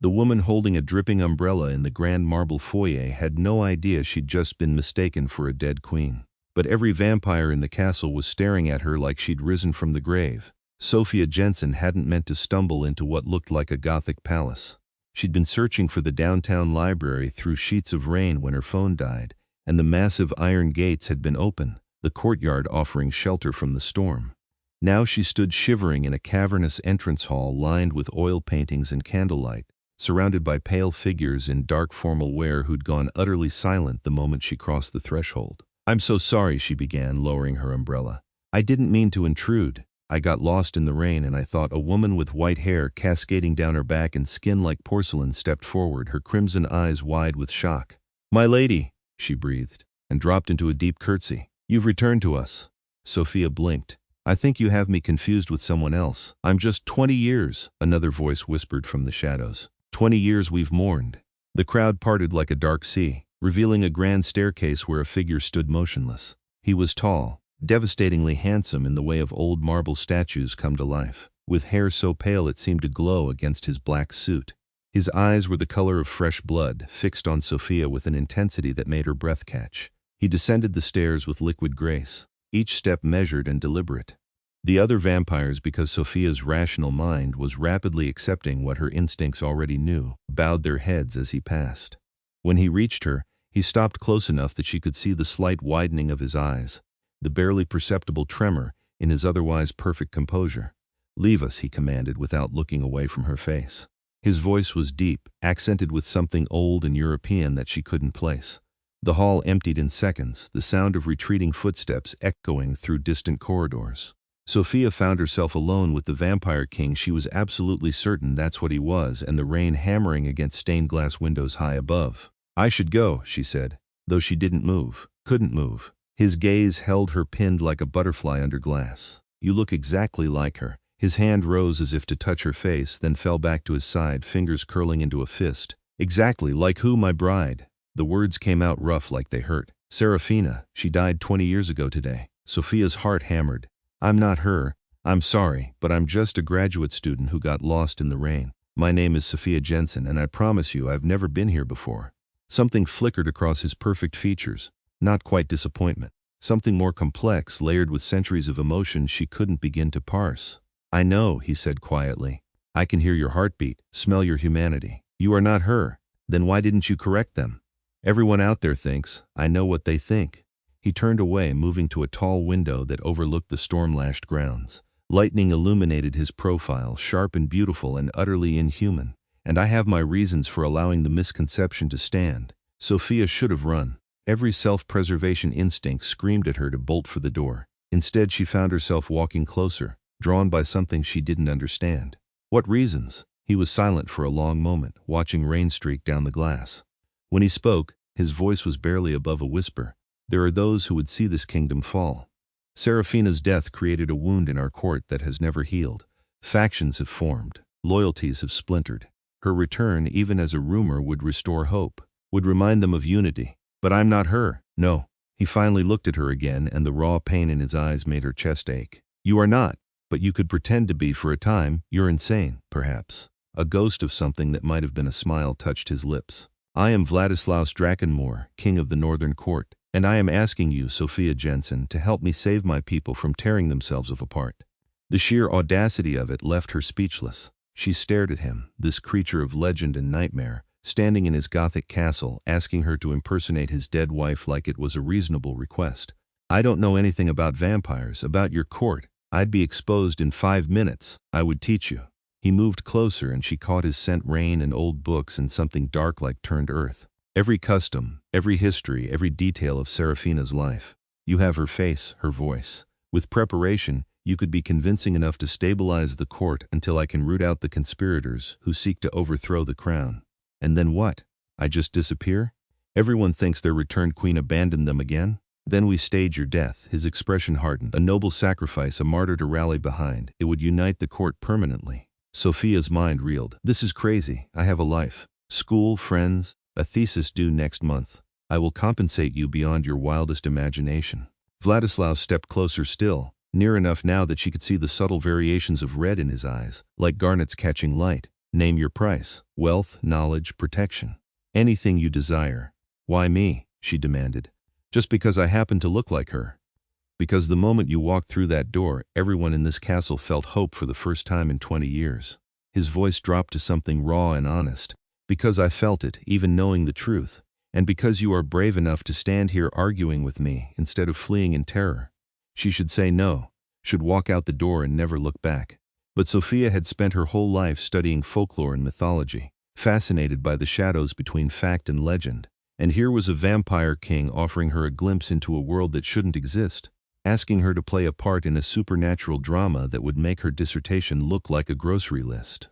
The woman holding a dripping umbrella in the grand marble foyer had no idea she'd just been mistaken for a dead queen. But every vampire in the castle was staring at her like she'd risen from the grave. Sophia Jensen hadn't meant to stumble into what looked like a Gothic palace. She'd been searching for the downtown library through sheets of rain when her phone died, and the massive iron gates had been open, the courtyard offering shelter from the storm. Now she stood shivering in a cavernous entrance hall lined with oil paintings and candlelight, surrounded by pale figures in dark formal wear who'd gone utterly silent the moment she crossed the threshold. "I'm so sorry," she began, lowering her umbrella. "I didn't mean to intrude. I got lost in the rain and I thought." A woman with white hair cascading down her back and skin like porcelain stepped forward, her crimson eyes wide with shock. "My lady," she breathed, and dropped into a deep curtsy. "You've returned to us." Sophia blinked. "I think you have me confused with someone else. I'm just 20 years, another voice whispered from the shadows. 20 years we've mourned." The crowd parted like a dark sea, revealing a grand staircase where a figure stood motionless. He was tall, devastatingly handsome in the way of old marble statues come to life, with hair so pale it seemed to glow against his black suit. His eyes were the color of fresh blood, fixed on Sophia with an intensity that made her breath catch. He descended the stairs with liquid grace, each step measured and deliberate. The other vampires, because Sophia's rational mind was rapidly accepting what her instincts already knew, bowed their heads as he passed. When he reached her, he stopped close enough that she could see the slight widening of his eyes, the barely perceptible tremor in his otherwise perfect composure. "Leave us," he commanded without looking away from her face. His voice was deep, accented with something old and European that she couldn't place. The hall emptied in seconds, the sound of retreating footsteps echoing through distant corridors. Sophia found herself alone with the vampire king. She was absolutely certain that's what he was, and the rain hammering against stained glass windows high above. "I should go," she said, though she couldn't move. His gaze held her pinned like a butterfly under glass. "You look exactly like her." His hand rose as if to touch her face, then fell back to his side, fingers curling into a fist. "Exactly like who, my bride?" The words came out rough like they hurt. "Seraphina. She died 20 years ago today." Sophia's heart hammered. "I'm not her. I'm sorry, but I'm just a graduate student who got lost in the rain. My name is Sophia Jensen, and I promise you I've never been here before." Something flickered across his perfect features. Not quite disappointment. Something more complex, layered with centuries of emotion she couldn't begin to parse. "I know," he said quietly. "I can hear your heartbeat, smell your humanity. You are not her. Then why didn't you correct them? Everyone out there thinks, I know what they think." He turned away, moving to a tall window that overlooked the storm-lashed grounds. Lightning illuminated his profile, sharp and beautiful and utterly inhuman. "And I have my reasons for allowing the misconception to stand." Sophia should have run. Every self-preservation instinct screamed at her to bolt for the door. Instead, she found herself walking closer, drawn by something she didn't understand. "What reasons?" He was silent for a long moment, watching rain streak down the glass. When he spoke, his voice was barely above a whisper. "There are those who would see this kingdom fall. Seraphina's death created a wound in our court that has never healed. Factions have formed. Loyalties have splintered. Her return, even as a rumor, would restore hope, would remind them of unity. But I'm not her. No." He finally looked at her again, and the raw pain in his eyes made her chest ache. "You are not, but you could pretend to be for a time. You're insane, perhaps." A ghost of something that might have been a smile touched his lips. "I am Vladislaus Drakenmoor, king of the Northern Court, and I am asking you, Sophia Jensen, to help me save my people from tearing themselves apart." The sheer audacity of it left her speechless. She stared at him, this creature of legend and nightmare, standing in his Gothic castle, asking her to impersonate his dead wife like it was a reasonable request. "I don't know anything about vampires, about your court. I'd be exposed in 5 minutes. I would teach you." He moved closer and she caught his scent, rain and old books and something dark like turned earth. Every custom, every history, every detail of Seraphina's life. You have her face, her voice. With preparation, you could be convincing enough to stabilize the court until I can root out the conspirators who seek to overthrow the crown. And then what? I just disappear? Everyone thinks their returned queen abandoned them again? Then we stage your death." His expression hardened. "A noble sacrifice, a martyr to rally behind. It would unite the court permanently." Sophia's mind reeled. "This is crazy. I have a life. School, friends, a thesis due next month. I will compensate you beyond your wildest imagination." Vladislaus stepped closer still, near enough now that she could see the subtle variations of red in his eyes, like garnets catching light. Name your price. Wealth, knowledge, protection. Anything you desire. Why me? She demanded. Just because I happen to look like her. Because the moment you walked through that door, everyone in this castle felt hope for the first time in 20 years. His voice dropped to something raw and honest. Because I felt it, even knowing the truth. And because you are brave enough to stand here arguing with me, instead of fleeing in terror. She should say no, should walk out the door and never look back. But Sophia had spent her whole life studying folklore and mythology, fascinated by the shadows between fact and legend. And here was a vampire king offering her a glimpse into a world that shouldn't exist, asking her to play a part in a supernatural drama that would make her dissertation look like a grocery list.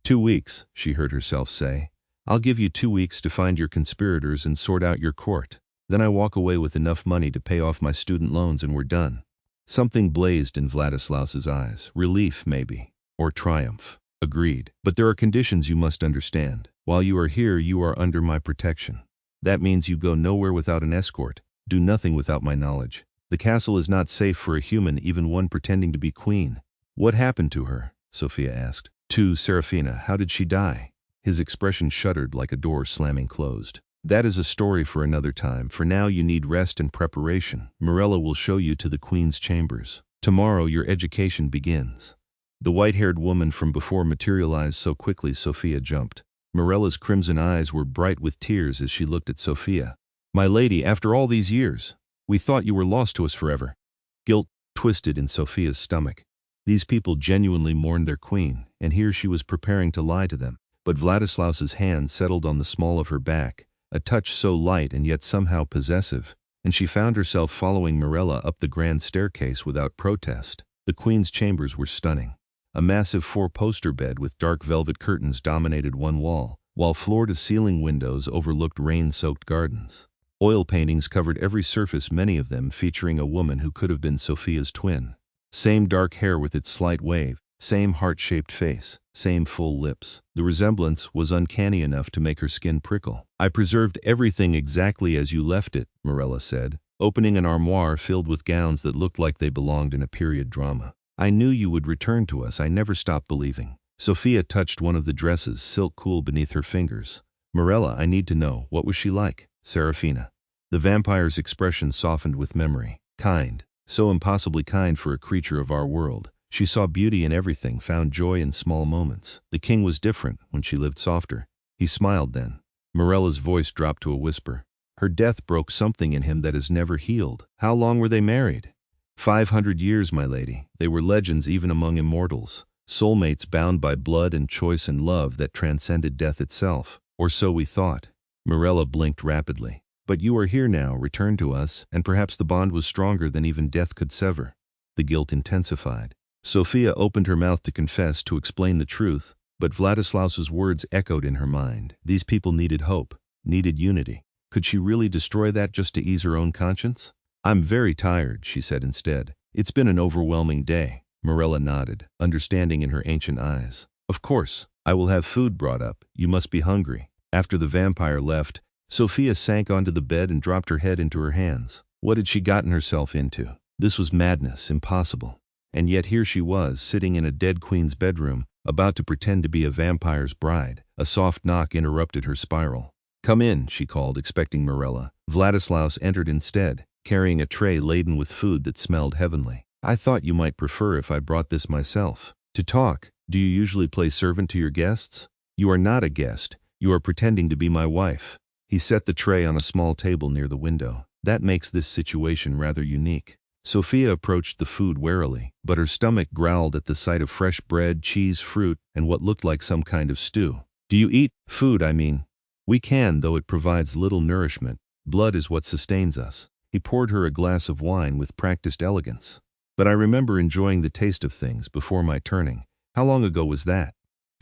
2 weeks, she heard herself say. I'll give you 2 weeks to find your conspirators and sort out your court. Then I walk away with enough money to pay off my student loans and we're done. Something blazed in Vladislaus's eyes. Relief, maybe. Or triumph. Agreed. But there are conditions you must understand. While you are here, you are under my protection. That means you go nowhere without an escort. Do nothing without my knowledge. The castle is not safe for a human, even one pretending to be queen. What happened to her? Sophia asked. To Seraphina. How did she die? His expression shuddered like a door slamming closed. That is a story for another time. For now you need rest and preparation. Morella will show you to the queen's chambers. Tomorrow your education begins. The white-haired woman from before materialized so quickly Sophia jumped. Morella's crimson eyes were bright with tears as she looked at Sophia. My lady, after all these years, we thought you were lost to us forever. Guilt twisted in Sophia's stomach. These people genuinely mourned their queen, and here she was preparing to lie to them. But Vladislaus's hand settled on the small of her back, a touch so light and yet somehow possessive, and she found herself following Morella up the grand staircase without protest. The queen's chambers were stunning. A massive 4-poster bed with dark velvet curtains dominated one wall, while floor-to-ceiling windows overlooked rain-soaked gardens. Oil paintings covered every surface, many of them featuring a woman who could have been Sophia's twin. Same dark hair with its slight wave, same heart-shaped face, same full lips. The resemblance was uncanny enough to make her skin prickle. I preserved everything exactly as you left it, Morella said, opening an armoire filled with gowns that looked like they belonged in a period drama. I knew you would return to us. I never stopped believing. Sophia touched one of the dresses, silk cool beneath her fingers. Morella, I need to know, what was she like? Seraphina. The vampire's expression softened with memory. Kind. So impossibly kind for a creature of our world. She saw beauty in everything, found joy in small moments. The king was different when she lived softer. He smiled then. Morella's voice dropped to a whisper. Her death broke something in him that has never healed. How long were they married? 500 years, my lady. They were legends even among immortals. Soulmates bound by blood and choice and love that transcended death itself. Or so we thought. Morella blinked rapidly. But you are here now, returned to us, and perhaps the bond was stronger than even death could sever. The guilt intensified. Sophia opened her mouth to confess, to explain the truth, but Vladislaus's words echoed in her mind. These people needed hope, needed unity. Could she really destroy that just to ease her own conscience? I'm very tired, she said instead. It's been an overwhelming day. Morella nodded, understanding in her ancient eyes. Of course, I will have food brought up. You must be hungry. After the vampire left, Sophia sank onto the bed and dropped her head into her hands. What had she gotten herself into? This was madness, impossible. And yet here she was, sitting in a dead queen's bedroom, about to pretend to be a vampire's bride. A soft knock interrupted her spiral. Come in, she called, expecting Morella. Vladislaus entered instead, carrying a tray laden with food that smelled heavenly. I thought you might prefer if I brought this myself. To talk, do you usually play servant to your guests? You are not a guest. You are pretending to be my wife. He set the tray on a small table near the window. That makes this situation rather unique. Sophia approached the food warily, but her stomach growled at the sight of fresh bread, cheese, fruit, and what looked like some kind of stew. Do you eat food, I mean? We can, though it provides little nourishment. Blood is what sustains us. He poured her a glass of wine with practiced elegance. But I remember enjoying the taste of things before my turning. How long ago was that?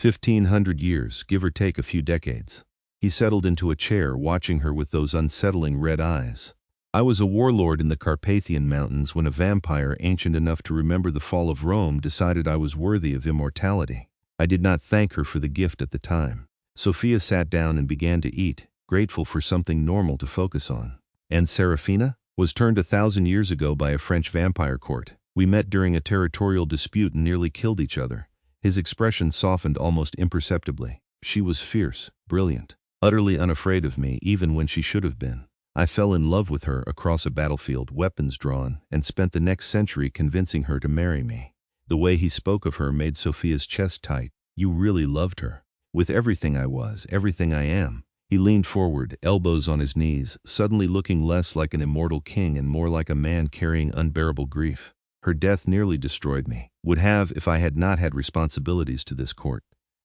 1,500 years, give or take a few decades. He settled into a chair, watching her with those unsettling red eyes. I was a warlord in the Carpathian Mountains when a vampire ancient enough to remember the fall of Rome decided I was worthy of immortality. I did not thank her for the gift at the time. Sophia sat down and began to eat, grateful for something normal to focus on. And Seraphina? Was turned 1,000 years ago by a French vampire court. We met during a territorial dispute and nearly killed each other. His expression softened almost imperceptibly. She was fierce, brilliant, utterly unafraid of me even when she should have been. I fell in love with her across a battlefield, weapons drawn, and spent the next century convincing her to marry me. The way he spoke of her made Sophia's chest tight. You really loved her. With everything I was, everything I am. He leaned forward, elbows on his knees, suddenly looking less like an immortal king and more like a man carrying unbearable grief. Her death nearly destroyed me. Would have if I had not had responsibilities to this court.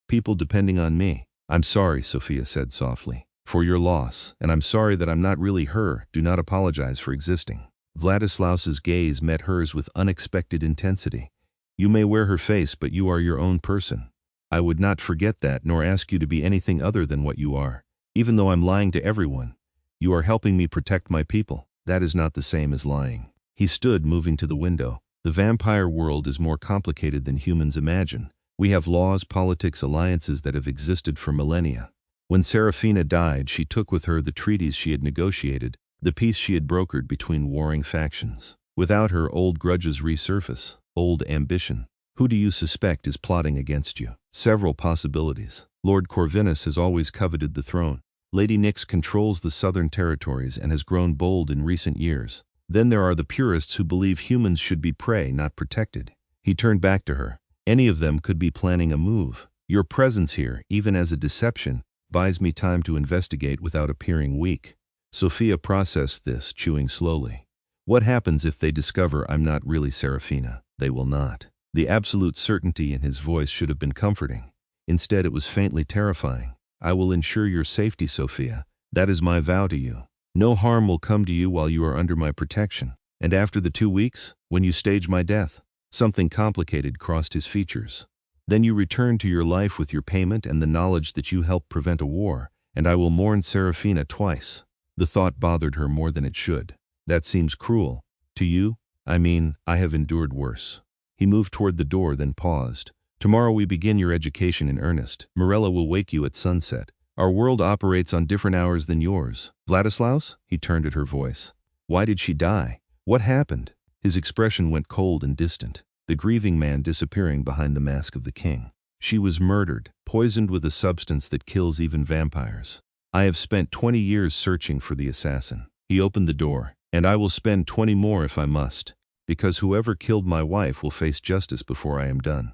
People depending on me. I'm sorry, Sophia said softly, for your loss, and I'm sorry that I'm not really her. Do not apologize for existing. Vladislaus's gaze met hers with unexpected intensity. You may wear her face, but you are your own person. I would not forget that nor ask you to be anything other than what you are. Even though I'm lying to everyone, you are helping me protect my people. That is not the same as lying. He stood, moving to the window. The vampire world is more complicated than humans imagine. We have laws, politics, alliances that have existed for millennia. When Seraphina died, she took with her the treaties she had negotiated, the peace she had brokered between warring factions. Without her, old grudges resurface, old ambition. Who do you suspect is plotting against you? Several possibilities. Lord Corvinus has always coveted the throne. Lady Nyx controls the southern territories and has grown bold in recent years. Then there are the purists who believe humans should be prey, not protected. He turned back to her. Any of them could be planning a move. Your presence here, even as a deception, buys me time to investigate without appearing weak. Sophia processed this, chewing slowly. What happens if they discover I'm not really Seraphina? They will not. The absolute certainty in his voice should have been comforting. Instead, it was faintly terrifying. I will ensure your safety, Sophia. That is my vow to you. No harm will come to you while you are under my protection. And after the 2 weeks, when you stage my death, something complicated crossed his features. Then you return to your life with your payment and the knowledge that you helped prevent a war, and I will mourn Seraphina twice. The thought bothered her more than it should. That seems cruel. To you? I mean, I have endured worse. He moved toward the door, then paused. Tomorrow we begin your education in earnest. Morella will wake you at sunset. Our world operates on different hours than yours. Vladislaus? He turned at her voice. Why did she die? What happened? His expression went cold and distant, the grieving man disappearing behind the mask of the king. She was murdered, poisoned with a substance that kills even vampires. I have spent 20 years searching for the assassin. He opened the door, and I will spend 20 more if I must, because whoever killed my wife will face justice before I am done.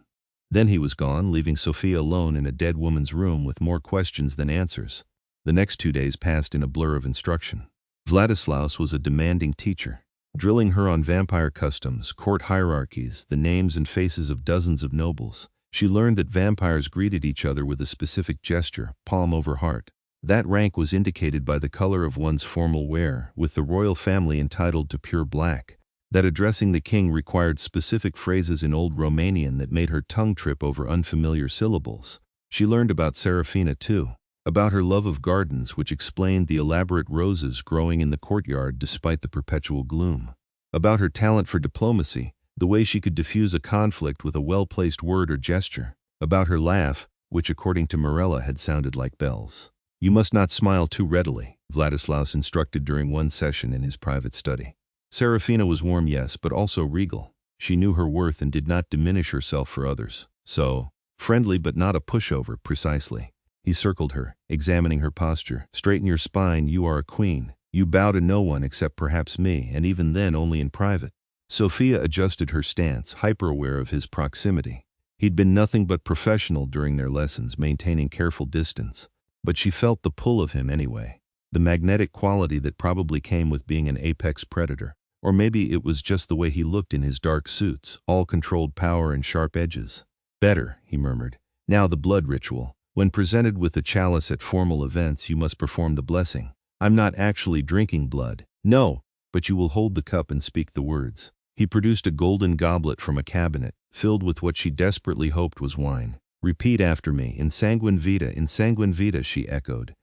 Then he was gone, leaving Sophia alone in a dead woman's room with more questions than answers. The next 2 days passed in a blur of instruction. Vladislaus was a demanding teacher, drilling her on vampire customs, court hierarchies, the names and faces of dozens of nobles. She learned that vampires greeted each other with a specific gesture, palm over heart. That rank was indicated by the color of one's formal wear, with the royal family entitled to pure black. That addressing the king required specific phrases in Old Romanian that made her tongue trip over unfamiliar syllables. She learned about Seraphina too, about her love of gardens, which explained the elaborate roses growing in the courtyard despite the perpetual gloom. About her talent for diplomacy, the way she could diffuse a conflict with a well-placed word or gesture. About her laugh, which according to Morella had sounded like bells. You must not smile too readily, Vladislaus instructed during one session in his private study. Seraphina was warm, yes, but also regal. She knew her worth and did not diminish herself for others. So, friendly but not a pushover, precisely. He circled her, examining her posture. Straighten your spine, you are a queen. You bow to no one except perhaps me, and even then only in private. Sophia adjusted her stance, hyper-aware of his proximity. He'd been nothing but professional during their lessons, maintaining careful distance. But she felt the pull of him anyway. The magnetic quality that probably came with being an apex predator. Or maybe it was just the way he looked in his dark suits, all controlled power and sharp edges. Better, he murmured. Now the blood ritual. When presented with the chalice at formal events, you must perform the blessing. I'm not actually drinking blood. No, but you will hold the cup and speak the words. He produced a golden goblet from a cabinet, filled with what she desperately hoped was wine. Repeat after me. In sanguine vita, she echoed.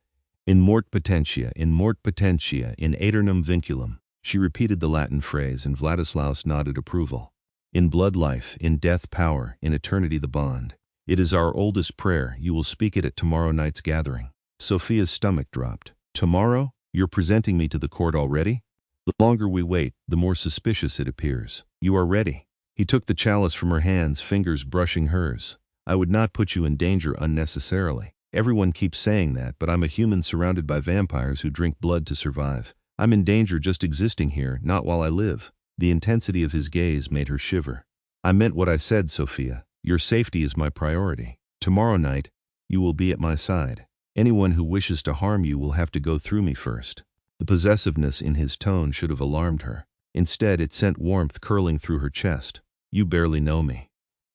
In mort potentia, in aeternum vinculum. She repeated the Latin phrase, and Vladislaus nodded approval. In blood life, in death power, in eternity the bond. It is our oldest prayer. You will speak it at tomorrow night's gathering. Sophia's stomach dropped. Tomorrow? You're presenting me to the court already? The longer we wait, the more suspicious it appears. You are ready. He took the chalice from her hands, fingers brushing hers. I would not put you in danger unnecessarily. Everyone keeps saying that, but I'm a human surrounded by vampires who drink blood to survive. I'm in danger just existing here, not while I live." The intensity of his gaze made her shiver. "I meant what I said, Sophia. Your safety is my priority. Tomorrow night, you will be at my side. Anyone who wishes to harm you will have to go through me first." The possessiveness in his tone should have alarmed her. Instead, it sent warmth curling through her chest. "You barely know me.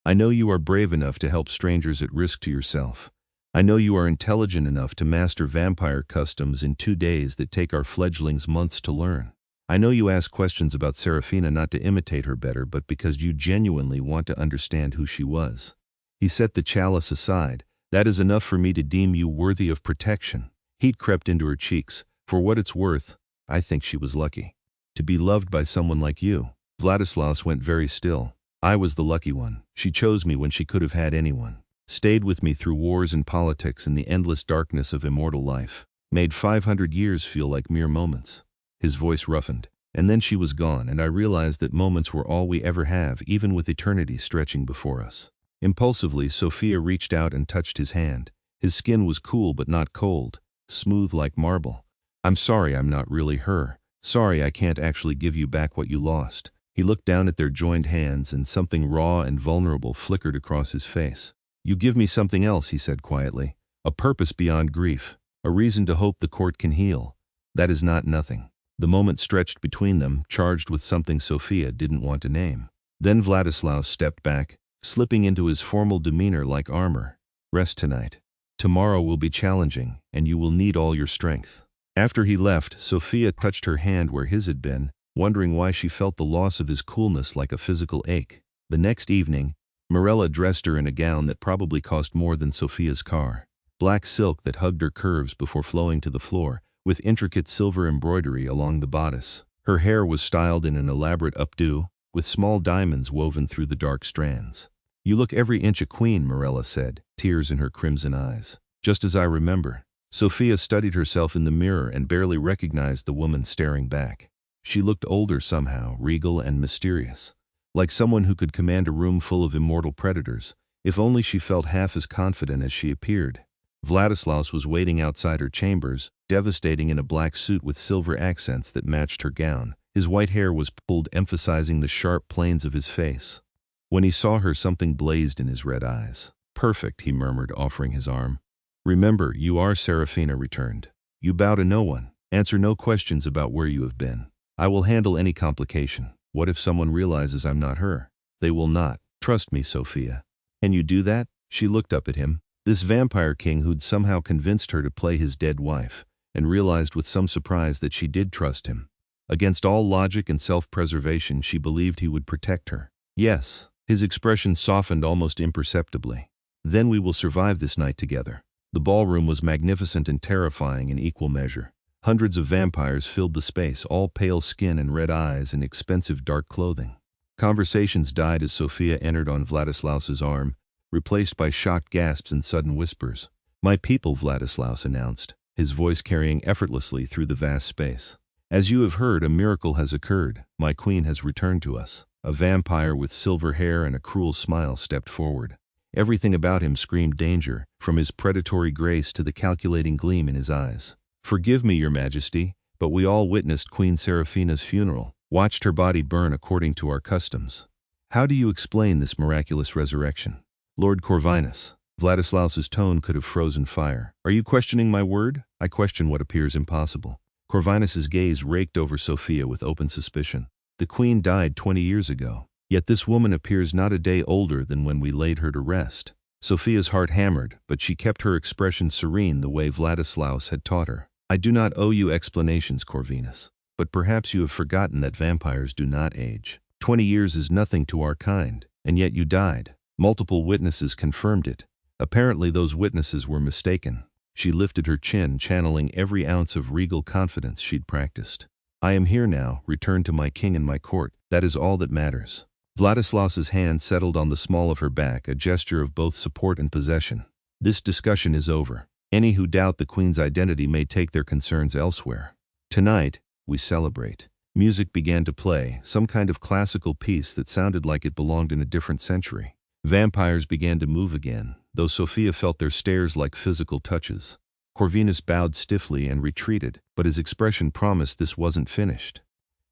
I know you are brave enough to help strangers at risk to yourself. I know you are intelligent enough to master vampire customs in 2 days that take our fledglings months to learn. I know you ask questions about Seraphina not to imitate her better, but because you genuinely want to understand who she was." He set the chalice aside. "That is enough for me to deem you worthy of protection." Heat crept into her cheeks. "For what it's worth, I think she was lucky to be loved by someone like you." Vladislaus went very still. "I was the lucky one. She chose me when she could have had anyone. Stayed with me through wars and politics and the endless darkness of immortal life. Made 500 years feel like mere moments." His voice roughened. "And then she was gone, and I realized that moments were all we ever have, even with eternity stretching before us." Impulsively, Sophia reached out and touched his hand. His skin was cool but not cold, smooth like marble. "I'm sorry I'm not really her. Sorry I can't actually give you back what you lost." He looked down at their joined hands, and something raw and vulnerable flickered across his face. "You give me something else," he said quietly. "A purpose beyond grief. A reason to hope the court can heal. That is not nothing." The moment stretched between them, charged with something Sophia didn't want to name. Then Vladislaus stepped back, slipping into his formal demeanor like armor. "Rest tonight. Tomorrow will be challenging, and you will need all your strength." After he left, Sophia touched her hand where his had been, wondering why she felt the loss of his coolness like a physical ache. The next evening, Mirella dressed her in a gown that probably cost more than Sophia's car. Black silk that hugged her curves before flowing to the floor, with intricate silver embroidery along the bodice. Her hair was styled in an elaborate updo, with small diamonds woven through the dark strands. "You look every inch a queen," Mirella said, tears in her crimson eyes. "Just as I remember." Sophia studied herself in the mirror and barely recognized the woman staring back. She looked older somehow, regal and mysterious. Like someone who could command a room full of immortal predators, if only she felt half as confident as she appeared. Vladislaus was waiting outside her chambers, devastating in a black suit with silver accents that matched her gown. His white hair was pulled, emphasizing the sharp planes of his face. When he saw her, something blazed in his red eyes. "Perfect," he murmured, offering his arm. "Remember, you are Seraphina," returned. "You bow to no one. Answer no questions about where you have been. I will handle any complication. What if someone realizes I'm not her?" "They will not. Trust me, Sophia." "Can you do that?" She looked up at him. This vampire king who'd somehow convinced her to play his dead wife, and realized with some surprise that she did trust him. Against all logic and self-preservation, she believed he would protect her. "Yes." His expression softened almost imperceptibly. "Then we will survive this night together." The ballroom was magnificent and terrifying in equal measure. Hundreds of vampires filled the space, all pale skin and red eyes and expensive dark clothing. Conversations died as Sophia entered on Vladislaus's arm, replaced by shocked gasps and sudden whispers. "My people," Vladislaus announced, his voice carrying effortlessly through the vast space. "As you have heard, a miracle has occurred. My queen has returned to us." A vampire with silver hair and a cruel smile stepped forward. Everything about him screamed danger, from his predatory grace to the calculating gleam in his eyes. "Forgive me, your majesty, but we all witnessed Queen Seraphina's funeral, watched her body burn according to our customs. How do you explain this miraculous resurrection?" "Lord Corvinus." Vladislaus's tone could have frozen fire. "Are you questioning my word?" "I question what appears impossible." Corvinus's gaze raked over Sophia with open suspicion. "The queen died 20 years ago. Yet this woman appears not a day older than when we laid her to rest." Sophia's heart hammered, but she kept her expression serene the way Vladislaus had taught her. "I do not owe you explanations, Corvinus. But perhaps you have forgotten that vampires do not age. 20 years is nothing to our kind, and yet you died. Multiple witnesses confirmed it. Apparently those witnesses were mistaken." She lifted her chin, channeling every ounce of regal confidence she'd practiced. "I am here now, returned to my king and my court. That is all that matters." Vladislaus's hand settled on the small of her back, a gesture of both support and possession. "This discussion is over. Any who doubt the queen's identity may take their concerns elsewhere. Tonight, we celebrate." Music began to play, some kind of classical piece that sounded like it belonged in a different century. Vampires began to move again, though Sophia felt their stares like physical touches. Corvinus bowed stiffly and retreated, but his expression promised this wasn't finished.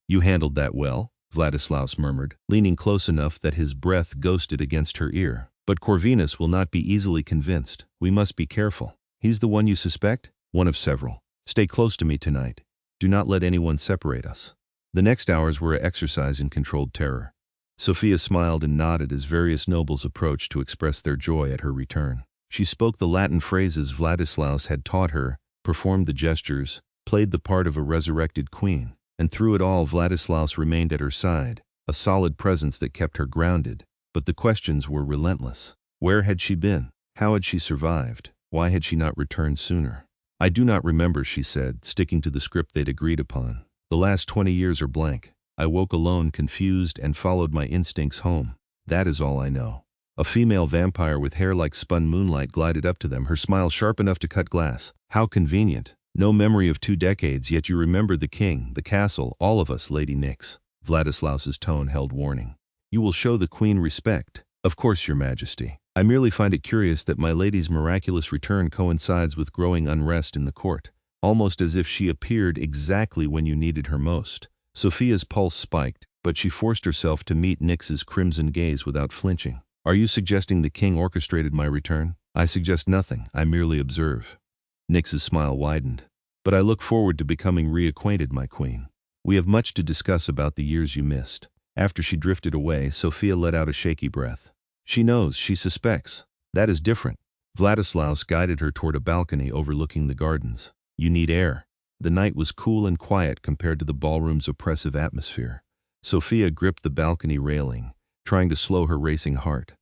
"You handled that well," Vladislaus murmured, leaning close enough that his breath ghosted against her ear. "But Corvinus will not be easily convinced. We must be careful." "He's the one you suspect?" "One of several. Stay close to me tonight. Do not let anyone separate us." The next hours were an exercise in controlled terror. Sophia smiled and nodded as various nobles approached to express their joy at her return. She spoke the Latin phrases Vladislaus had taught her, performed the gestures, played the part of a resurrected queen, and through it all Vladislaus remained at her side, a solid presence that kept her grounded. But the questions were relentless. Where had she been? How had she survived? Why had she not returned sooner? "I do not remember," she said, sticking to the script they'd agreed upon. "The last 20 years are blank. I woke alone, confused, and followed my instincts home. That is all I know." A female vampire with hair like spun moonlight glided up to them, her smile sharp enough to cut glass. "How convenient. No memory of 2 decades, yet you remember the king, the castle, all of us, Lady Nyx." Vladislaus's tone held warning. "You will show the queen respect." "Of course, your majesty. I merely find it curious that my lady's miraculous return coincides with growing unrest in the court, almost as if she appeared exactly when you needed her most." Sophia's pulse spiked, but she forced herself to meet Nyx's crimson gaze without flinching. "Are you suggesting the king orchestrated my return?" "I suggest nothing. I merely observe." Nyx's smile widened. "But I look forward to becoming reacquainted, my queen. We have much to discuss about the years you missed." After she drifted away, Sophia let out a shaky breath. "She knows, she suspects. That is different." Vladislaus guided her toward a balcony overlooking the gardens. "You need air." The night was cool and quiet compared to the ballroom's oppressive atmosphere. Sophia gripped the balcony railing, trying to slow her racing heart.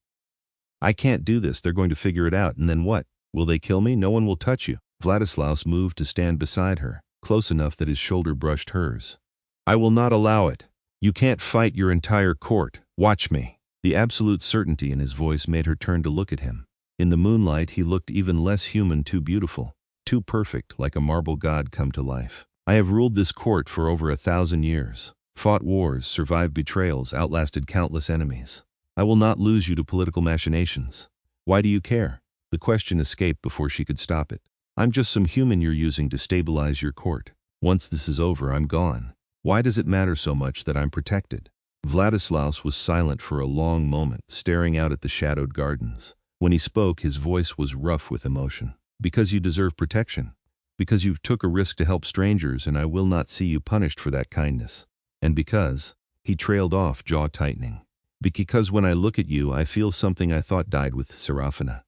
"I can't do this. They're going to figure it out, and then what? Will they kill me? No one will touch you." Vladislaus moved to stand beside her, close enough that his shoulder brushed hers. "I will not allow it. You can't fight your entire court. Watch me." The absolute certainty in his voice made her turn to look at him. In the moonlight he looked even less human, too beautiful, too perfect, like a marble god come to life. "I have ruled this court for over 1,000 years. Fought wars, survived betrayals, outlasted countless enemies. I will not lose you to political machinations." "Why do you care?" The question escaped before she could stop it. "I'm just some human you're using to stabilize your court. Once this is over, I'm gone. Why does it matter so much that I'm protected?" Vladislaus was silent for a long moment, staring out at the shadowed gardens. When he spoke, his voice was rough with emotion. "Because you deserve protection. Because you took a risk to help strangers, and I will not see you punished for that kindness. And because," he trailed off, jaw tightening, "because when I look at you, I feel something I thought died with Seraphina."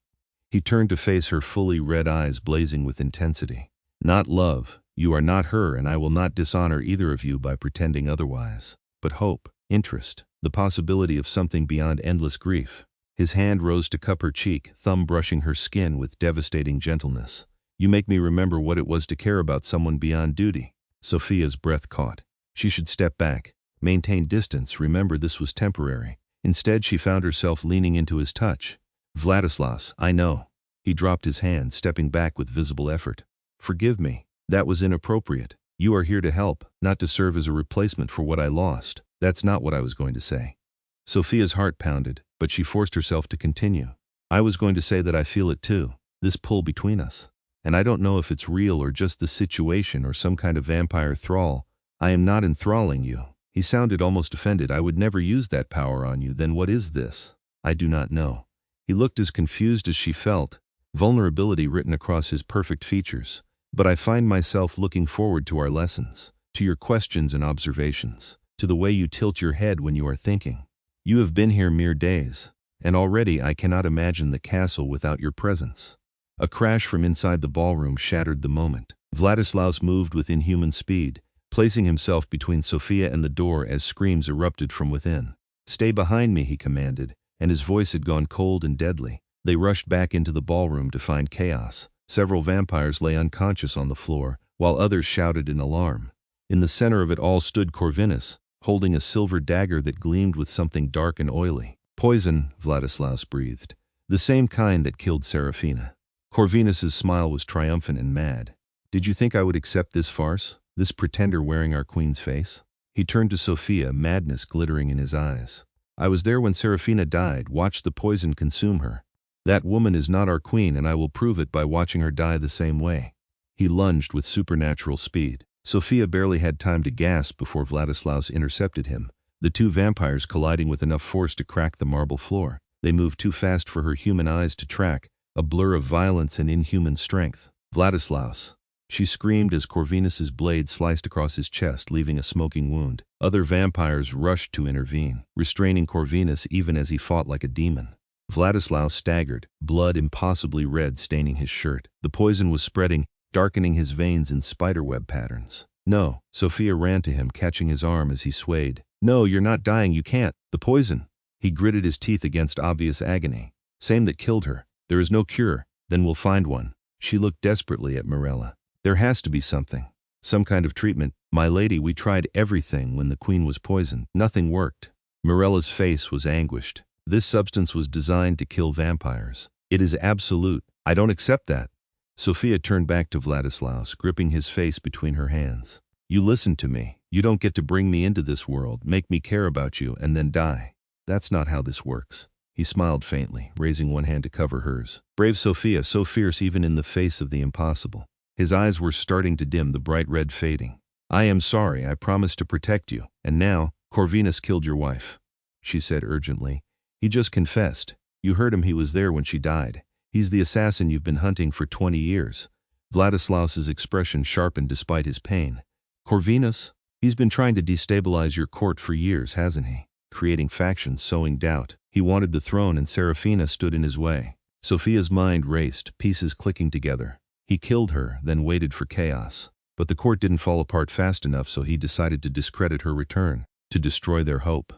He turned to face her, fully red eyes blazing with intensity. "Not love. You are not her, and I will not dishonor either of you by pretending otherwise. But hope, interest, the possibility of something beyond endless grief." His hand rose to cup her cheek, thumb brushing her skin with devastating gentleness. "You make me remember what it was to care about someone beyond duty." Sophia's breath caught. She should step back, maintain distance, remember this was temporary. Instead, she found herself leaning into his touch. "Vladislaus, I know." He dropped his hand, stepping back with visible effort. "Forgive me. That was inappropriate. You are here to help, not to serve as a replacement for what I lost." "That's not what I was going to say." Sophia's heart pounded, but she forced herself to continue. "I was going to say that I feel it too, this pull between us. And I don't know if it's real or just the situation or some kind of vampire thrall. I am not enthralling you." He sounded almost offended. "I would never use that power on you. Then what is this?" "I do not know." He looked as confused as she felt, vulnerability written across his perfect features. "But I find myself looking forward to our lessons, to your questions and observations, to the way you tilt your head when you are thinking. You have been here mere days, and already I cannot imagine the castle without your presence." A crash from inside the ballroom shattered the moment. Vladislaus moved with inhuman speed, placing himself between Sophia and the door as screams erupted from within. "Stay behind me," he commanded, and his voice had gone cold and deadly. They rushed back into the ballroom to find chaos. Several vampires lay unconscious on the floor, while others shouted in alarm. In the center of it all stood Corvinus, holding a silver dagger that gleamed with something dark and oily. "Poison," Vladislaus breathed. "The same kind that killed Seraphina." Corvinus's smile was triumphant and mad. "Did you think I would accept this farce? This pretender wearing our queen's face?" He turned to Sophia, madness glittering in his eyes. I was there when Seraphina died, watched the poison consume her. That woman is not our queen, and I will prove it by watching her die the same way." He lunged with supernatural speed. Sophia barely had time to gasp before Vladislaus intercepted him, the two vampires colliding with enough force to crack the marble floor. They moved too fast for her human eyes to track, a blur of violence and inhuman strength. "Vladislaus!" She screamed as Corvinus's blade sliced across his chest, leaving a smoking wound. Other vampires rushed to intervene, restraining Corvinus even as he fought like a demon. Vladislaus staggered, blood impossibly red staining his shirt. The poison was spreading, darkening his veins in spiderweb patterns. "No!" Sophia ran to him, catching his arm as he swayed. "No, you're not dying, you can't. The poison." He gritted his teeth against obvious agony. "Same that killed her. There is no cure. Then we'll find one." She looked desperately at Mirella. "There has to be something. Some kind of treatment. My lady, we tried everything when the queen was poisoned. Nothing worked." Mirella's face was anguished. "This substance was designed to kill vampires. It is absolute. I don't accept that." Sophia turned back to Vladislaus, gripping his face between her hands. "You listen to me. You don't get to bring me into this world, make me care about you, and then die. That's not how this works." He smiled faintly, raising one hand to cover hers. Brave Sophia, so fierce even in the face of the impossible. His eyes were starting to dim, the bright red fading. "I am sorry, I promised to protect you, and now, Corvinus killed your wife," she said urgently. "He just confessed. You heard him, he was there when she died. He's the assassin you've been hunting for 20 years. Vladislaus's expression sharpened despite his pain. "Corvinus? He's been trying to destabilize your court for years, hasn't he? Creating factions, sowing doubt. He wanted the throne and Seraphina stood in his way." Sophia's mind raced, pieces clicking together. He killed her, then waited for chaos. But the court didn't fall apart fast enough, so he decided to discredit her return, to destroy their hope.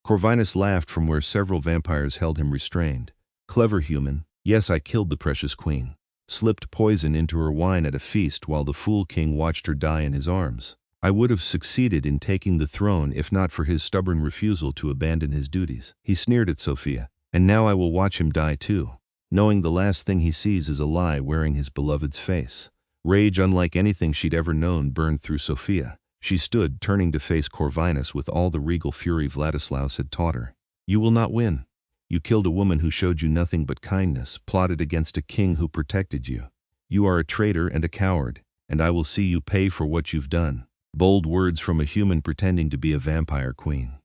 Corvinus laughed from where several vampires held him restrained. "Clever human. Yes, I killed the precious queen. Slipped poison into her wine at a feast while the fool king watched her die in his arms. I would have succeeded in taking the throne if not for his stubborn refusal to abandon his duties." He sneered at Sophia. "And now I will watch him die too, knowing the last thing he sees is a lie wearing his beloved's face." Rage unlike anything she'd ever known burned through Sophia. She stood, turning to face Corvinus with all the regal fury Vladislaus had taught her. "You will not win. You killed a woman who showed you nothing but kindness, plotted against a king who protected you. You are a traitor and a coward, and I will see you pay for what you've done." Bold words from a human pretending to be a vampire queen.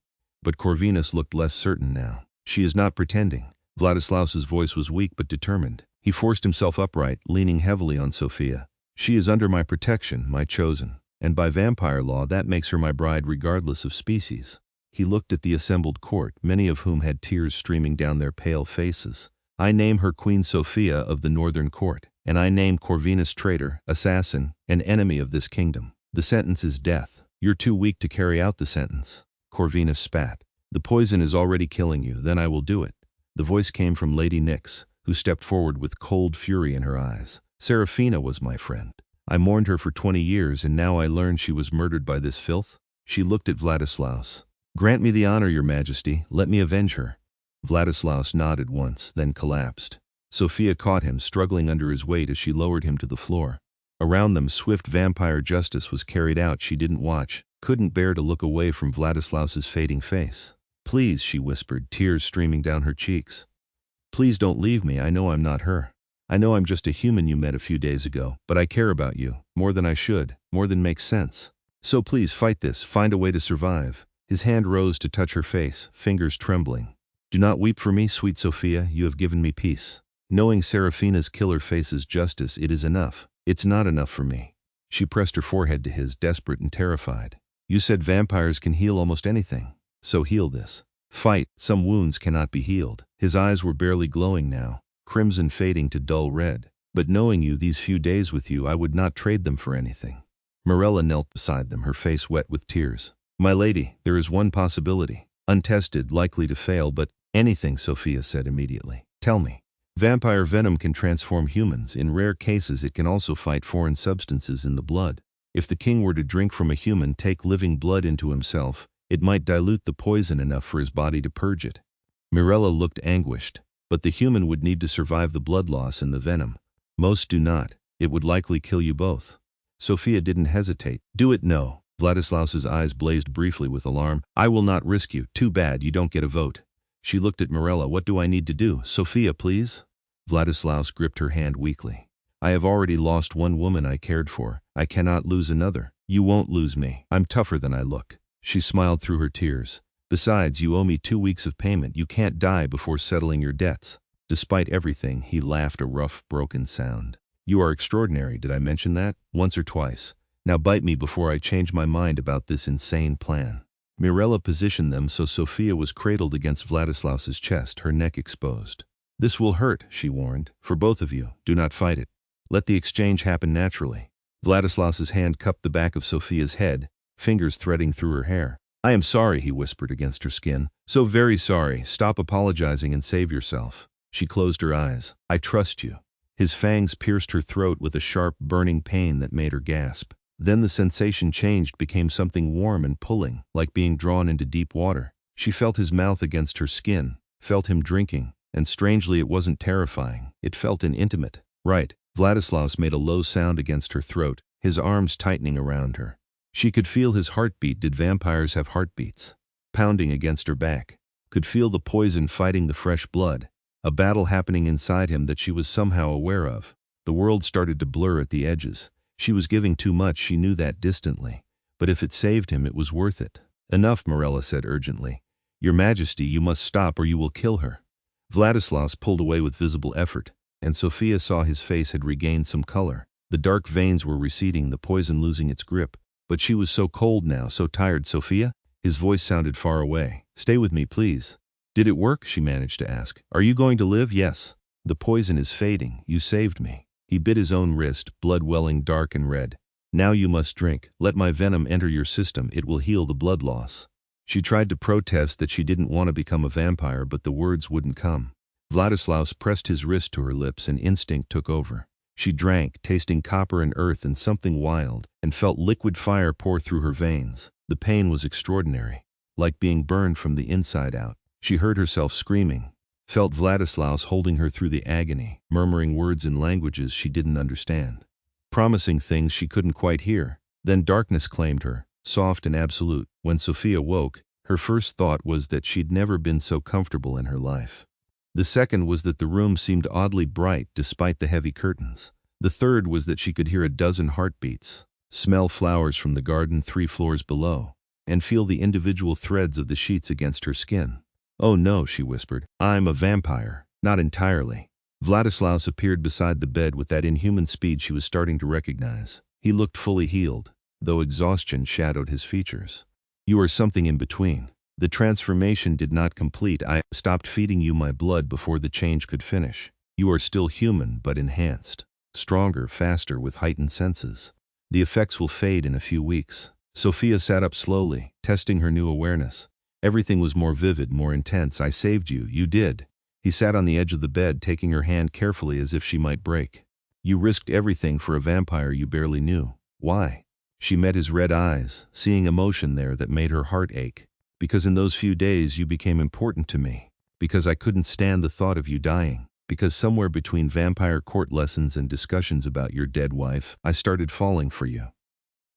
But Corvinus looked less certain now. "She is not pretending." Vladislaus's voice was weak but determined. He forced himself upright, leaning heavily on Sophia. "She is under my protection, my chosen, and by vampire law that makes her my bride regardless of species." He looked at the assembled court, many of whom had tears streaming down their pale faces. "I name her Queen Sophia of the Northern Court, and I name Corvinus traitor, assassin, and enemy of this kingdom. The sentence is death. You're too weak to carry out the sentence." Corvinus spat. "The poison is already killing you, then I will do it." The voice came from Lady Nyx, who stepped forward with cold fury in her eyes. "Seraphina was my friend. I mourned her for 20 years, and now I learn she was murdered by this filth." She looked at Vladislaus. "Grant me the honor, your majesty. Let me avenge her." Vladislaus nodded once, then collapsed. Sophia caught him, struggling under his weight as she lowered him to the floor. Around them, swift vampire justice was carried out. She didn't watch, couldn't bear to look away from Vladislaus's fading face. "Please," she whispered, tears streaming down her cheeks. "Please don't leave me. I know I'm not her. I know I'm just a human you met a few days ago, but I care about you, more than I should, more than makes sense. So please fight this, find a way to survive." His hand rose to touch her face, fingers trembling. "Do not weep for me, sweet Sophia, you have given me peace. Knowing Seraphina's killer faces justice, it is enough. It's not enough for me." She pressed her forehead to his, desperate and terrified. "You said vampires can heal almost anything. So heal this. Fight, some wounds cannot be healed." His eyes were barely glowing now, crimson fading to dull red. "But knowing you, these few days with you, I would not trade them for anything." Mirella knelt beside them, her face wet with tears. "My lady, there is one possibility. Untested, likely to fail, but—" "Anything," Sophia said immediately. "Tell me." "Vampire venom can transform humans. In rare cases it can also fight foreign substances in the blood. If the king were to drink from a human, take living blood into himself, it might dilute the poison enough for his body to purge it." Mirella looked anguished. "But the human would need to survive the blood loss and the venom. Most do not. It would likely kill you both." Sophia didn't hesitate. "Do it, no. Vladislaus's eyes blazed briefly with alarm. I will not risk you. Too bad you don't get a vote. She looked at Mirella. What do I need to do? Sophia, please? Vladislaus gripped her hand weakly. I have already lost one woman I cared for. I cannot lose another. You won't lose me. I'm tougher than I look. She smiled through her tears. Besides, you owe me 2 weeks of payment. You can't die before settling your debts. Despite everything, he laughed a rough, broken sound. You are extraordinary. Did I mention that? Once or twice. Now bite me before I change my mind about this insane plan. Mirella positioned them so Sophia was cradled against Vladislaus's chest, her neck exposed. This will hurt, she warned. For both of you, do not fight it. Let the exchange happen naturally. Vladislaus's hand cupped the back of Sophia's head, fingers threading through her hair. I am sorry, he whispered against her skin. So very sorry. Stop apologizing and save yourself. She closed her eyes. I trust you. His fangs pierced her throat with a sharp, burning pain that made her gasp. Then the sensation changed, became something warm and pulling, like being drawn into deep water. She felt his mouth against her skin, felt him drinking, and strangely it wasn't terrifying. It felt intimate. Right. Vladislaus made a low sound against her throat, his arms tightening around her. She could feel his heartbeat. Did vampires have heartbeats? Pounding against her back. Could feel the poison fighting the fresh blood. A battle happening inside him that she was somehow aware of. The world started to blur at the edges. She was giving too much, she knew that distantly. But if it saved him, it was worth it. Enough, Mirella said urgently. Your Majesty, you must stop or you will kill her. Vladislaus pulled away with visible effort, and Sophia saw his face had regained some color. The dark veins were receding, the poison losing its grip. But she was so cold now, so tired. Sophia? His voice sounded far away. Stay with me, please. Did it work? She managed to ask. Are you going to live? Yes. The poison is fading. You saved me. He bit his own wrist, blood welling dark and red. Now you must drink. Let my venom enter your system. It will heal the blood loss. She tried to protest that she didn't want to become a vampire, but the words wouldn't come. Vladislaus pressed his wrist to her lips and instinct took over. She drank, tasting copper and earth and something wild, and felt liquid fire pour through her veins. The pain was extraordinary, like being burned from the inside out. She heard herself screaming, felt Vladislaus holding her through the agony, murmuring words in languages she didn't understand, promising things she couldn't quite hear. Then darkness claimed her, soft and absolute. When Sophia woke, her first thought was that she'd never been so comfortable in her life. The second was that the room seemed oddly bright despite the heavy curtains. The third was that she could hear a dozen heartbeats, smell flowers from the garden 3 floors below, and feel the individual threads of the sheets against her skin. Oh no, she whispered. I'm a vampire. Not entirely. Vladislaus appeared beside the bed with that inhuman speed she was starting to recognize. He looked fully healed, though exhaustion shadowed his features. You are something in between. The transformation did not complete. I stopped feeding you my blood before the change could finish. You are still human, but enhanced. Stronger, faster, with heightened senses. The effects will fade in a few weeks. Sophia sat up slowly, testing her new awareness. Everything was more vivid, more intense. I saved you. You did. He sat on the edge of the bed, taking her hand carefully as if she might break. You risked everything for a vampire you barely knew. Why? She met his red eyes, seeing emotion there that made her heart ache. Because in those few days you became important to me. Because I couldn't stand the thought of you dying. Because somewhere between vampire court lessons and discussions about your dead wife, I started falling for you.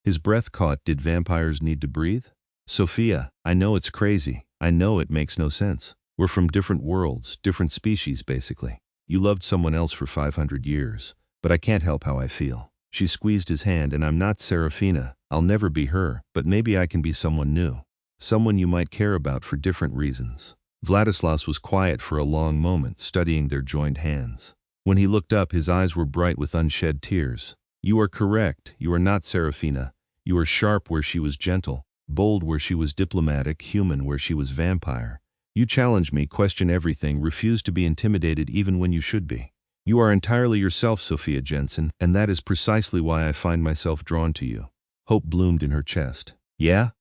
His breath caught. Did vampires need to breathe? Sophia, I know it's crazy. I know it makes no sense. We're from different worlds, different species basically. You loved someone else for 500 years, but I can't help how I feel. She squeezed his hand. And I'm not Seraphina. I'll never be her, but maybe I can be someone new. Someone you might care about for different reasons. Vladislaus was quiet for a long moment, studying their joined hands. When he looked up, his eyes were bright with unshed tears. You are correct. You are not Seraphina. You are sharp where she was gentle. Bold where she was diplomatic, human where she was vampire. You challenge me, question everything, refuse to be intimidated even when you should be. You are entirely yourself, Sophia Jensen, and that is precisely why I find myself drawn to you. Hope bloomed in her chest. Yeah,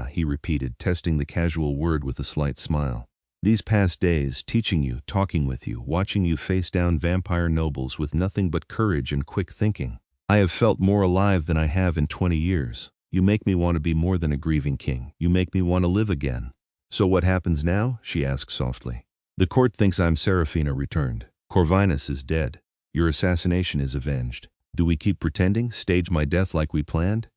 he repeated, testing the casual word with a slight smile. These past days, teaching you, talking with you, watching you face down vampire nobles with nothing but courage and quick thinking. I have felt more alive than I have in 20 years. You make me want to be more than a grieving king. You make me want to live again. So what happens now? She asked softly. The court thinks I'm Seraphina returned. Corvinus is dead. Your assassination is avenged. Do we keep pretending, stage my death like we planned?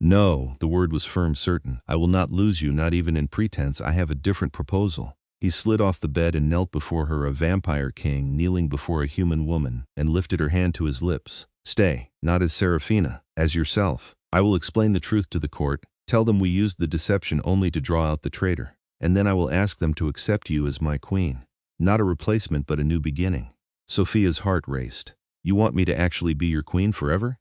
No, the word was firm, certain. I will not lose you, not even in pretense. I have a different proposal. He slid off the bed and knelt before her, a vampire king kneeling before a human woman, and lifted her hand to his lips. Stay, not as Seraphina, as yourself. I will explain the truth to the court. Tell them we used the deception only to draw out the traitor. And then I will ask them to accept you as my queen. Not a replacement, but a new beginning. Sophia's heart raced. You want me to actually be your queen forever?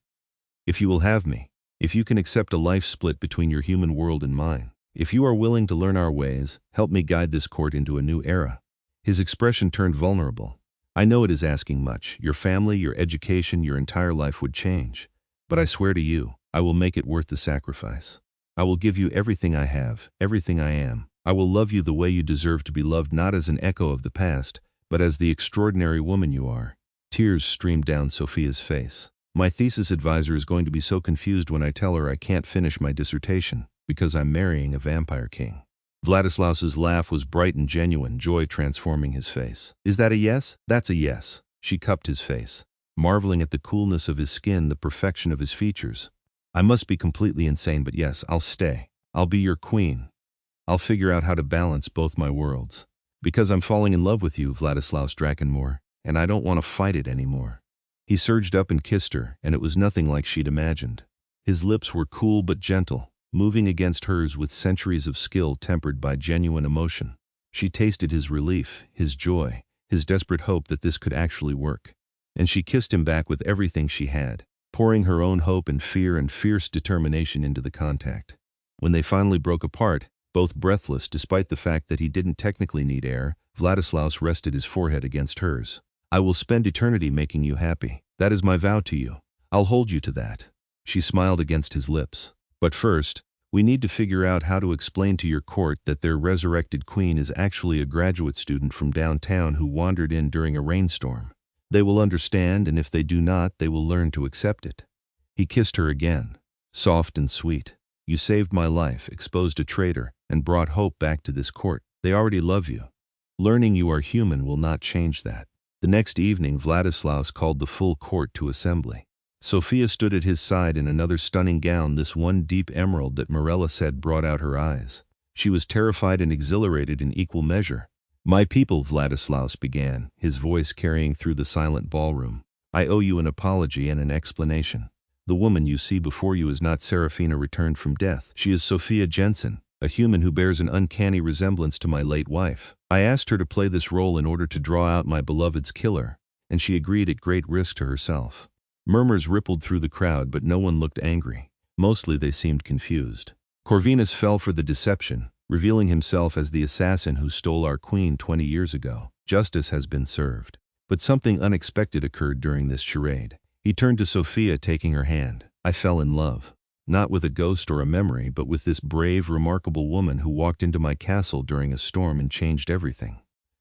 If you will have me. If you can accept a life split between your human world and mine. If you are willing to learn our ways, help me guide this court into a new era. His expression turned vulnerable. I know it is asking much. Your family, your education, your entire life would change. But I swear to you, I will make it worth the sacrifice. I will give you everything I have, everything I am. I will love you the way you deserve to be loved, not as an echo of the past, but as the extraordinary woman you are. Tears streamed down Sophia's face. My thesis advisor is going to be so confused when I tell her I can't finish my dissertation, because I'm marrying a vampire king. Vladislaus's laugh was bright and genuine, joy transforming his face. Is that a yes? That's a yes. She cupped his face, marveling at the coolness of his skin, the perfection of his features. I must be completely insane, but yes, I'll stay. I'll be your queen. I'll figure out how to balance both my worlds. Because I'm falling in love with you, Vladislaus Drakenmoor, and I don't want to fight it anymore. He surged up and kissed her, and it was nothing like she'd imagined. His lips were cool but gentle, moving against hers with centuries of skill tempered by genuine emotion. She tasted his relief, his joy, his desperate hope that this could actually work. And she kissed him back with everything she had, pouring her own hope and fear and fierce determination into the contact. When they finally broke apart, both breathless despite the fact that he didn't technically need air, Vladislaus rested his forehead against hers. I will spend eternity making you happy. That is my vow to you. I'll hold you to that. She smiled against his lips. But first, we need to figure out how to explain to your court that their resurrected queen is actually a graduate student from downtown who wandered in during a rainstorm. They will understand, and if they do not, they will learn to accept it. He kissed her again, soft and sweet. You saved my life, exposed a traitor, and brought hope back to this court. They already love you. Learning you are human will not change that. The next evening, Vladislaus called the full court to assembly. Sophia stood at his side in another stunning gown, this one deep emerald that Morella said brought out her eyes. She was terrified and exhilarated in equal measure. My people, Vladislaus began, his voice carrying through the silent ballroom. I owe you an apology and an explanation. The woman you see before you is not Seraphina returned from death. She is Sophia Jensen, a human who bears an uncanny resemblance to my late wife. I asked her to play this role in order to draw out my beloved's killer, and she agreed at great risk to herself. Murmurs rippled through the crowd, but no one looked angry. Mostly they seemed confused. Corvinus fell for the deception, revealing himself as the assassin who stole our queen 20 years ago. Justice has been served. But something unexpected occurred during this charade. He turned to Sophia, taking her hand. I fell in love. Not with a ghost or a memory, but with this brave, remarkable woman who walked into my castle during a storm and changed everything.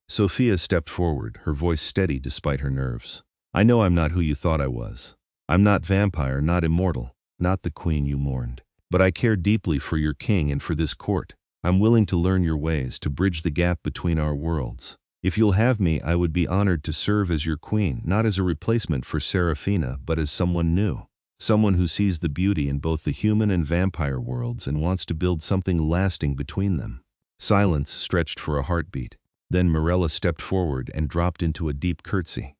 Sophia stepped forward, her voice steady despite her nerves. I know I'm not who you thought I was. I'm not vampire, not immortal, not the queen you mourned. But I care deeply for your king and for this court. I'm willing to learn your ways, to bridge the gap between our worlds. If you'll have me, I would be honored to serve as your queen, not as a replacement for Seraphina, but as someone new. Someone who sees the beauty in both the human and vampire worlds and wants to build something lasting between them. Silence stretched for a heartbeat. Then Morella stepped forward and dropped into a deep curtsy.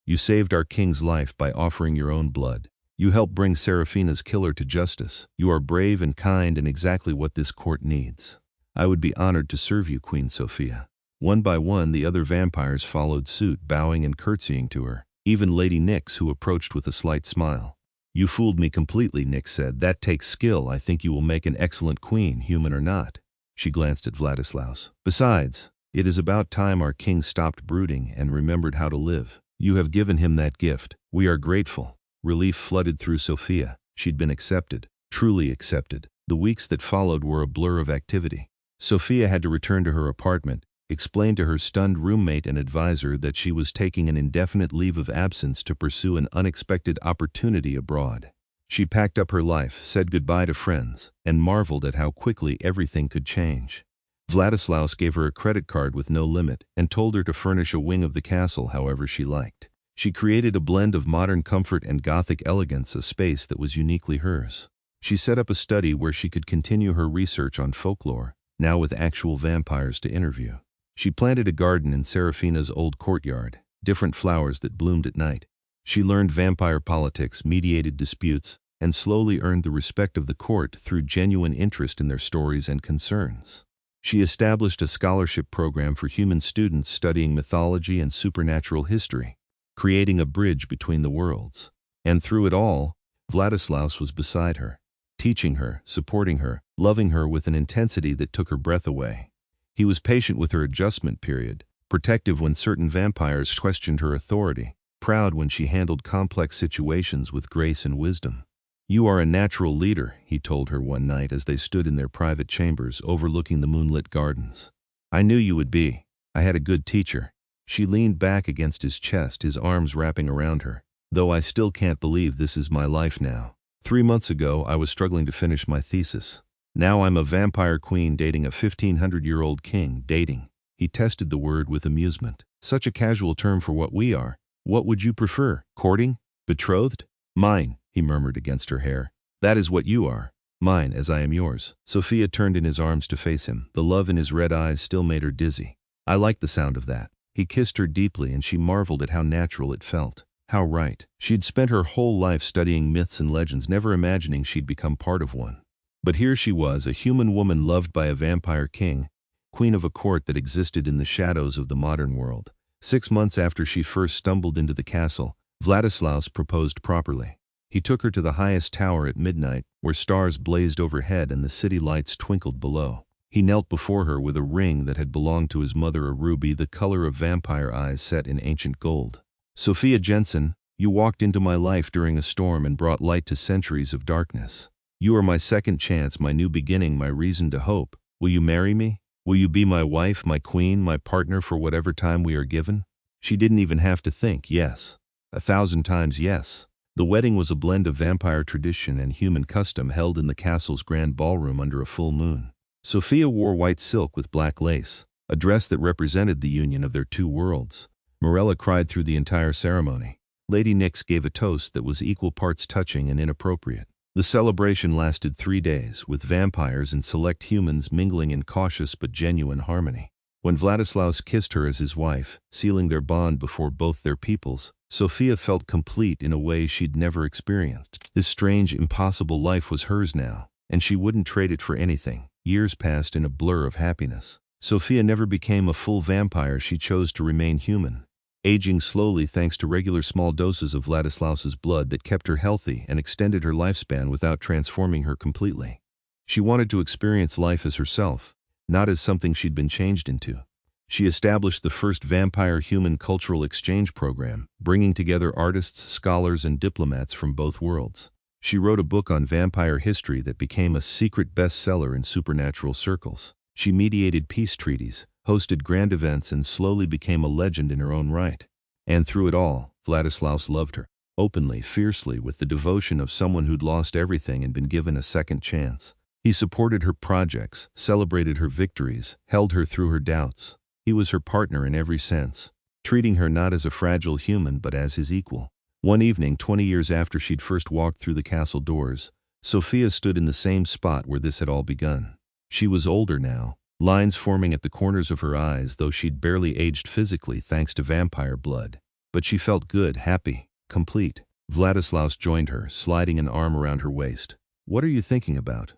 You saved our king's life by offering your own blood. You helped bring Seraphina's killer to justice. You are brave and kind and exactly what this court needs. I would be honored to serve you, Queen Sophia. One by one, the other vampires followed suit, bowing and curtsying to her. Even Lady Nyx, who approached with a slight smile. You fooled me completely, Nyx said. That takes skill. I think you will make an excellent queen, human or not. She glanced at Vladislaus. Besides, it is about time our king stopped brooding and remembered how to live. You have given him that gift. We are grateful. Relief flooded through Sophia. She'd been accepted. Truly accepted. The weeks that followed were a blur of activity. Sophia had to return to her apartment, explain to her stunned roommate and advisor that she was taking an indefinite leave of absence to pursue an unexpected opportunity abroad. She packed up her life, said goodbye to friends, and marveled at how quickly everything could change. Vladislaus gave her a credit card with no limit and told her to furnish a wing of the castle however she liked. She created a blend of modern comfort and Gothic elegance, a space that was uniquely hers. She set up a study where she could continue her research on folklore, now with actual vampires to interview. She planted a garden in Seraphina's old courtyard, different flowers that bloomed at night. She learned vampire politics, mediated disputes, and slowly earned the respect of the court through genuine interest in their stories and concerns. She established a scholarship program for human students studying mythology and supernatural history, creating a bridge between the worlds. And through it all, Vladislaus was beside her, teaching her, supporting her, loving her with an intensity that took her breath away. He was patient with her adjustment period, protective when certain vampires questioned her authority, proud when she handled complex situations with grace and wisdom. "You are a natural leader," he told her one night as they stood in their private chambers overlooking the moonlit gardens. "I knew you would be. I had a good teacher." She leaned back against his chest, his arms wrapping around her. "Though I still can't believe this is my life now. 3 months ago I was struggling to finish my thesis. Now I'm a vampire queen dating a 1500-year-old king. Dating." He tested the word with amusement. "Such a casual term for what we are. What would you prefer? Courting? Betrothed?" "Mine," he murmured against her hair. "That is what you are. Mine, as I am yours." Sophia turned in his arms to face him. The love in his red eyes still made her dizzy. "I like the sound of that." He kissed her deeply and she marveled at how natural it felt. How right. She'd spent her whole life studying myths and legends, never imagining she'd become part of one. But here she was, a human woman loved by a vampire king, queen of a court that existed in the shadows of the modern world. 6 months after she first stumbled into the castle, Vladislaus proposed properly. He took her to the highest tower at midnight, where stars blazed overhead and the city lights twinkled below. He knelt before her with a ring that had belonged to his mother, a ruby the color of vampire eyes set in ancient gold. "Sophia Jensen, you walked into my life during a storm and brought light to centuries of darkness. You are my second chance, my new beginning, my reason to hope. Will you marry me? Will you be my wife, my queen, my partner for whatever time we are given?" She didn't even have to think. Yes. 1,000 times yes. The wedding was a blend of vampire tradition and human custom, held in the castle's grand ballroom under a full moon. Sophia wore white silk with black lace, a dress that represented the union of their two worlds. Morella cried through the entire ceremony. Lady Nyx gave a toast that was equal parts touching and inappropriate. The celebration lasted 3 days, with vampires and select humans mingling in cautious but genuine harmony. When Vladislaus kissed her as his wife, sealing their bond before both their peoples, Sophia felt complete in a way she'd never experienced. This strange, impossible life was hers now, and she wouldn't trade it for anything. Years passed in a blur of happiness. Sophia never became a full vampire. She chose to remain human, aging slowly thanks to regular small doses of Vladislaus's blood that kept her healthy and extended her lifespan without transforming her completely. She wanted to experience life as herself, not as something she'd been changed into. She established the first vampire-human cultural exchange program, bringing together artists, scholars, and diplomats from both worlds. She wrote a book on vampire history that became a secret bestseller in supernatural circles. She mediated peace treaties, hosted grand events, and slowly became a legend in her own right. And through it all, Vladislaus loved her, openly, fiercely, with the devotion of someone who'd lost everything and been given a second chance. He supported her projects, celebrated her victories, held her through her doubts. He was her partner in every sense, treating her not as a fragile human but as his equal. One evening, 20 years after she'd first walked through the castle doors, Sophia stood in the same spot where this had all begun. She was older now, lines forming at the corners of her eyes, though she'd barely aged physically thanks to vampire blood. But she felt good, happy, complete. Vladislaus joined her, sliding an arm around her waist. "What are you thinking about?"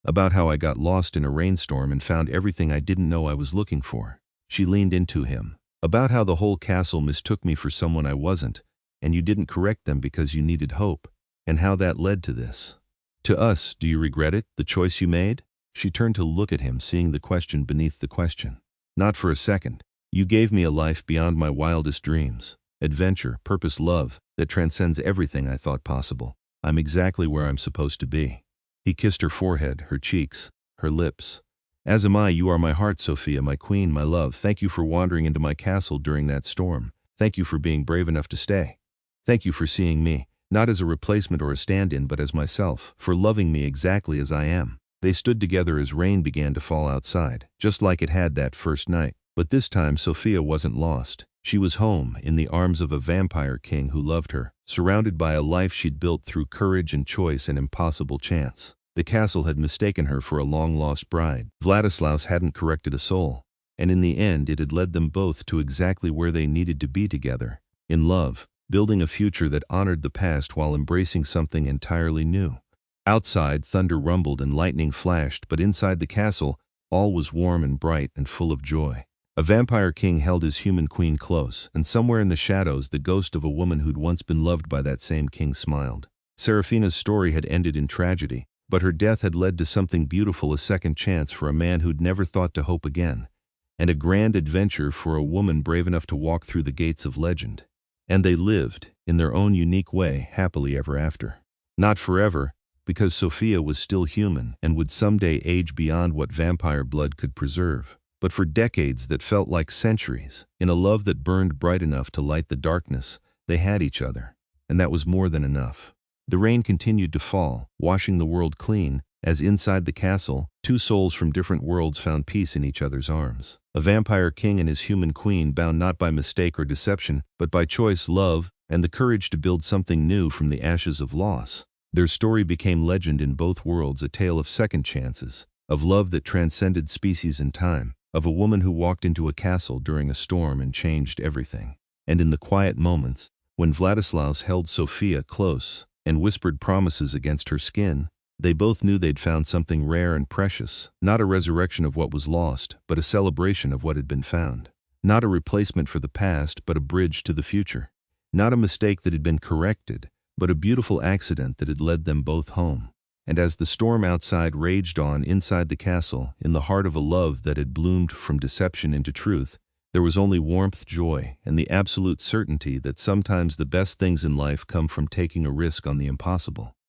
"About how I got lost in a rainstorm and found everything I didn't know I was looking for." She leaned into him. "About how the whole castle mistook me for someone I wasn't, and you didn't correct them because you needed hope, and how that led to this. To us, do you regret it, the choice you made?" She turned to look at him, seeing the question beneath the question. "Not for a second. You gave me a life beyond my wildest dreams. Adventure, purpose, love, that transcends everything I thought possible. I'm exactly where I'm supposed to be." He kissed her forehead, her cheeks, her lips. "As am I. You are my heart, Sophia, my queen, my love. Thank you for wandering into my castle during that storm. Thank you for being brave enough to stay. Thank you for seeing me, not as a replacement or a stand-in but as myself, for loving me exactly as I am." They stood together as rain began to fall outside, just like it had that first night. But this time Sophia wasn't lost. She was home, in the arms of a vampire king who loved her, surrounded by a life she'd built through courage and choice and impossible chance. The castle had mistaken her for a long-lost bride. Vladislaus hadn't corrected a soul, and in the end it had led them both to exactly where they needed to be together, in love, building a future that honored the past while embracing something entirely new. Outside, thunder rumbled and lightning flashed, but inside the castle, all was warm and bright and full of joy. A vampire king held his human queen close, and somewhere in the shadows the ghost of a woman who'd once been loved by that same king smiled. Seraphina's story had ended in tragedy, but her death had led to something beautiful, a second chance for a man who'd never thought to hope again, and a grand adventure for a woman brave enough to walk through the gates of legend. And they lived, in their own unique way, happily ever after. Not forever, because Sophia was still human and would someday age beyond what vampire blood could preserve, but for decades that felt like centuries, in a love that burned bright enough to light the darkness. They had each other, and that was more than enough. The rain continued to fall, washing the world clean, as inside the castle, two souls from different worlds found peace in each other's arms. A vampire king and his human queen, bound not by mistake or deception, but by choice, love, and the courage to build something new from the ashes of loss. Their story became legend in both worlds, a tale of second chances, of love that transcended species and time, of a woman who walked into a castle during a storm and changed everything. And in the quiet moments, when Vladislaus held Sophia close and whispered promises against her skin, they both knew they'd found something rare and precious, not a resurrection of what was lost, but a celebration of what had been found. Not a replacement for the past, but a bridge to the future. Not a mistake that had been corrected, but a beautiful accident that had led them both home. And as the storm outside raged on inside the castle, in the heart of a love that had bloomed from deception into truth, there was only warmth, joy, and the absolute certainty that sometimes the best things in life come from taking a risk on the impossible.